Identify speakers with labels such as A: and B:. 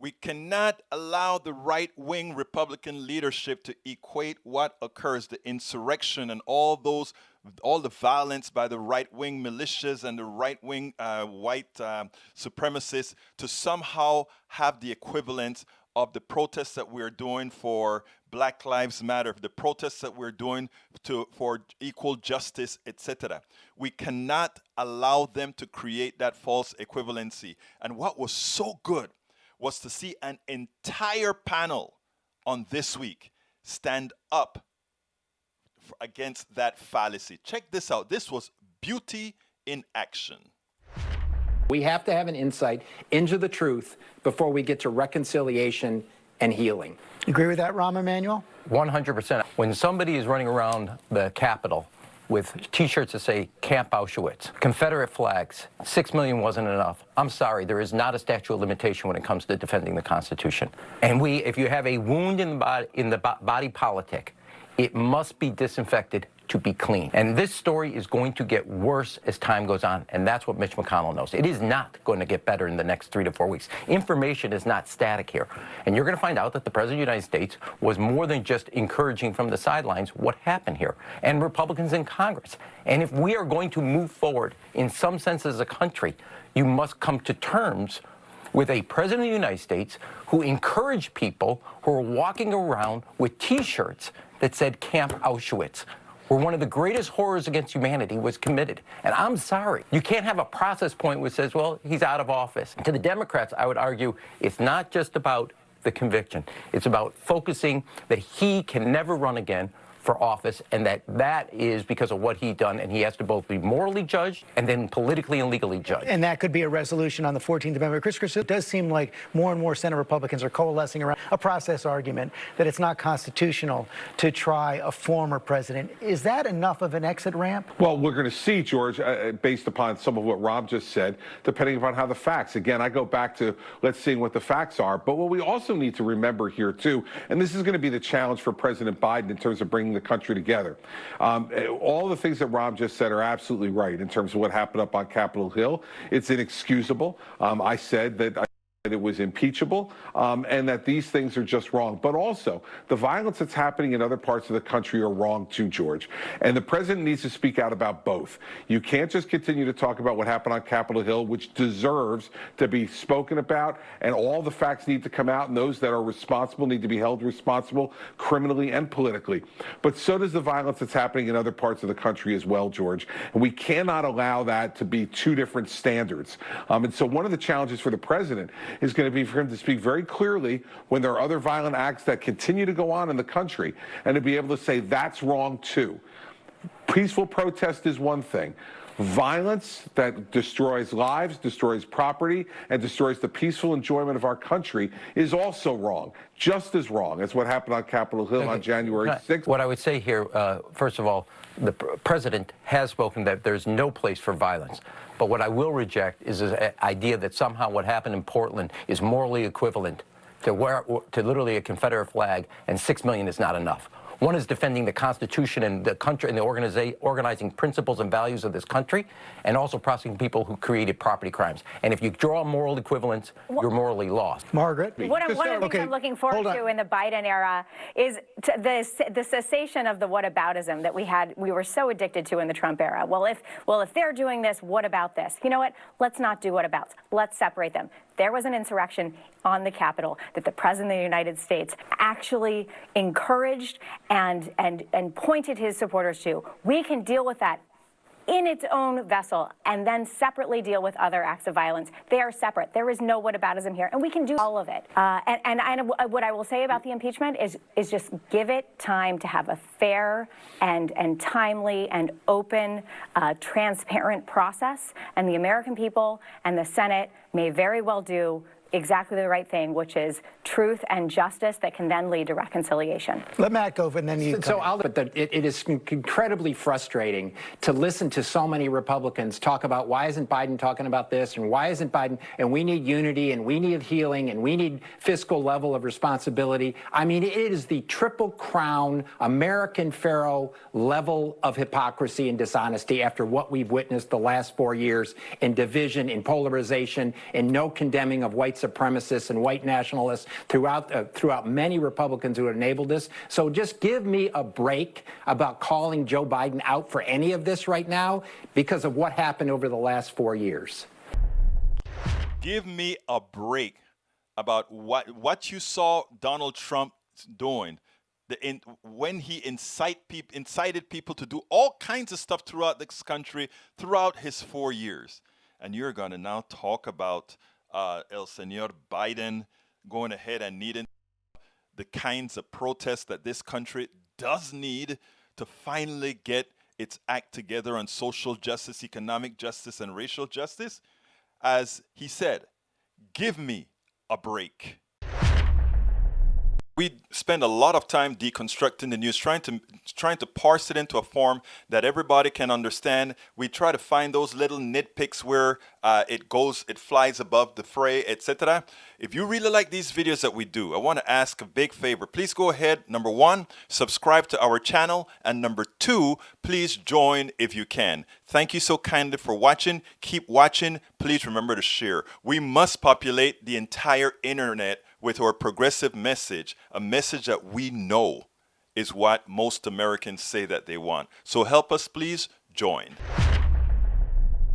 A: We cannot allow the right-wing Republican leadership to equate what occurs, the insurrection and all the violence by the right-wing militias and the right-wing white supremacists, to somehow have the equivalent of the protests that we're doing for Black Lives Matter, the protests that we're doing for equal justice, etc. We cannot allow them to create that false equivalency. And what was so good was to see an entire panel on This Week stand up against that fallacy. Check this out. This was beauty in action.
B: We have to have an insight into the truth before we get to reconciliation and healing.
C: Agree with that, Rahm Emanuel?
D: 100%. When somebody is running around the Capitol with T-shirts that say Camp Auschwitz, Confederate flags, 6 million wasn't enough. I'm sorry, there is not a statute of limitation when it comes to defending the Constitution. And if you have a wound in the body politic, it must be disinfected to be clean. And this story is going to get worse as time goes on, and that's what Mitch McConnell knows. It is not going to get better in the next 3 to 4 weeks. Information is not static here. And you're going to find out that the President of the United States was more than just encouraging from the sidelines what happened here, and Republicans in Congress. And if we are going to move forward in some sense as a country, you must come to terms with a President of the United States who encouraged people who are walking around with T-shirts that said Camp Auschwitz, where one of the greatest horrors against humanity was committed. And I'm sorry, you can't have a process point which says, well, he's out of office. To the Democrats, I would argue it's not just about the conviction. It's about focusing that he can never run again for office, and that is because of what he done, and he has to both be morally judged and then politically and legally judged.
C: And that could be a resolution on the 14th Amendment. Chris Christie, it does seem like more and more Senate Republicans are coalescing around a process argument that it's not constitutional to try a former president. Is that enough of an exit ramp?
E: Well, we're going to see, George, based upon some of what Rob just said, depending upon how the facts. Again, I go back to let's see what the facts are. But what we also need to remember here, too, and this is going to be the challenge for President Biden in terms of bringing the country together. All the things that Rob just said are absolutely right in terms of what happened up on Capitol Hill. It's inexcusable. I said that it was impeachable, and that these things are just wrong. But also, the violence that's happening in other parts of the country are wrong too, George. And the president needs to speak out about both. You can't just continue to talk about what happened on Capitol Hill, which deserves to be spoken about, and all the facts need to come out, and those that are responsible need to be held responsible criminally and politically. But so does the violence that's happening in other parts of the country as well, George. And we cannot allow that to be two different standards. And so one of the challenges for the president is going to be for him to speak very clearly when there are other violent acts that continue to go on in the country, and to be able to say that's wrong too. Peaceful protest is one thing. Violence that destroys lives, destroys property, and destroys the peaceful enjoyment of our country is also wrong, just as wrong as what happened on Capitol Hill on January 6th.
D: What I would say here, first of all, the president has spoken that there's no place for violence. But what I will reject is the idea that somehow what happened in Portland is morally equivalent to literally a Confederate flag, and 6 million is not enough. One is defending the Constitution and the country and the organizing principles and values of this country, and also prosecuting people who created property crimes. And if you draw moral equivalence, you're morally lost.
C: Margaret?
F: One of the things I'm looking forward to in the Biden era is the cessation of the whataboutism that we were so addicted to in the Trump era. Well, if they're doing this, what about this? You know what? Let's not do whatabouts. Let's separate them. There was an insurrection on the Capitol that the President of the United States actually encouraged and pointed his supporters to. We can deal with that in its own vessel and then separately deal with other acts of violence. They are separate. There is no whataboutism here, and we can do all of it. And what I will say about the impeachment is just give it time to have a fair and timely and open, transparent process, and the American people and the Senate may very well do exactly the right thing, which is truth and justice that can then lead to reconciliation.
C: Let Matt go, and then you.
B: So it is incredibly frustrating to listen to so many Republicans talk about why isn't Biden talking about this, and why isn't Biden, and we need unity, and we need healing, and we need fiscal level of responsibility. I mean, it is the triple crown American Pharaoh level of hypocrisy and dishonesty after what we've witnessed the last 4 years in division, in polarization, in no condemning of white supremacists and white nationalists throughout many Republicans who enabled this. So just give me a break about calling Joe Biden out for any of this right now because of what happened over the last 4 years.
A: Give me a break about what you saw Donald Trump doing. When he incited people to do all kinds of stuff throughout this country throughout his 4 years. And you're going to now talk about El Señor Biden going ahead and needing the kinds of protests that this country does need to finally get its act together on social justice, economic justice, and racial justice. As he said, give me a break. We spend a lot of time deconstructing the news, trying to parse it into a form that everybody can understand. We try to find those little nitpicks where it flies above the fray, etc. If you really like these videos that we do, I want to ask a big favor. Please go ahead, number one, subscribe to our channel, and number two, please join if you can. Thank you so kindly for watching. Keep watching. Please remember to share. We must populate the entire internet with our progressive message, a message that we know is what most Americans say that they want. So help us, please join.